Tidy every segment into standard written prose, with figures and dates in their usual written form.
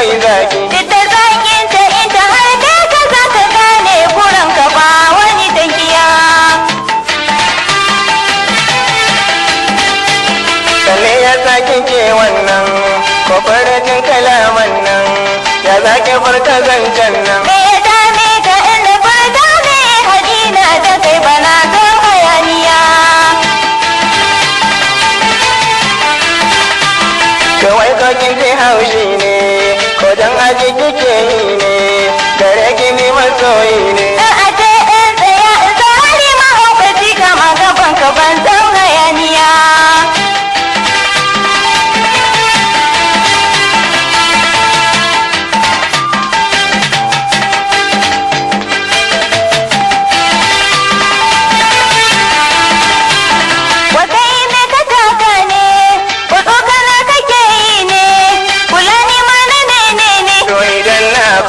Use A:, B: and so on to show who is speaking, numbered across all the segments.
A: akwai zaki.
B: Duk da zakin ta ita har da ka za ka gane kuran ka ba wani tankiya.
A: Sanne ya saki ke wannan ko farajin kalaman nan ya zaki farka zancen nan.
B: Me ya dame ka inda furta me hadina da kai bana son hayaniya.
A: Kawai kokin ji haushi ne ko dan aji kike yi ne gare gini masoyi ne.
B: A ce in tsaya in tsari mahaukaci kama gaban ka ban son hayaniya.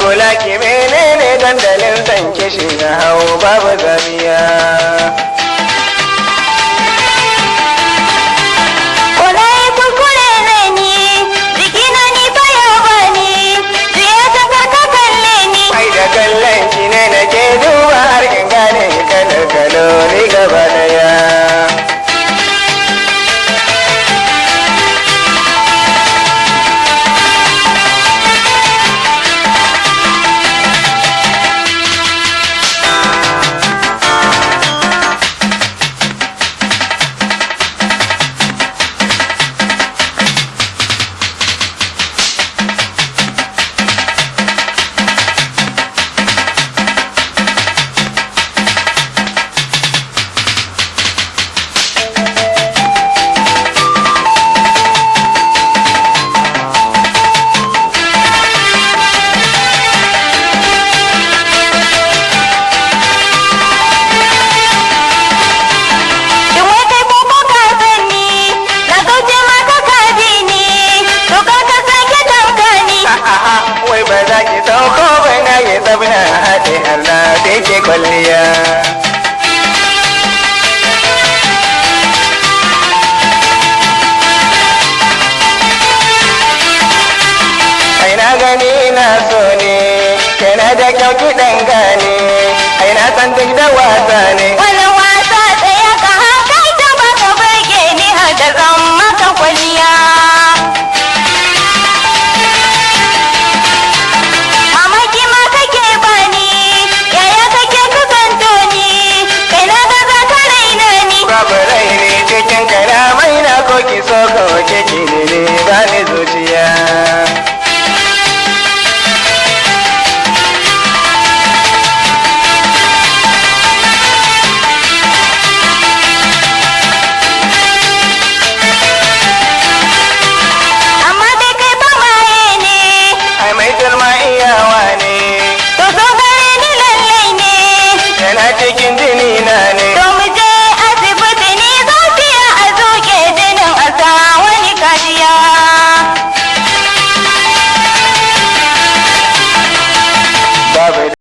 A: Kula ki menene dandalin san kishi na hau babu zamiya.
B: Kula yi kurkure zai ni, jiki na ni baya bani, jiya ta ka kalle ni.
A: Ai da kallon ki ne na ke duba har in gane kalar kaloli gaba daya. Ba za ki sauko ba na yi tsabna haɗe har na ke kwalliya. Ai na gani na so ne, kai na da kyau kiɗan gane, ai na san duk da wasa ne.
B: Wani wasa tsaya ka hankali ta baka burge ni har da zan maka kwalliya.
A: Babu rai ne cikin kalamai na ko ki so ko kike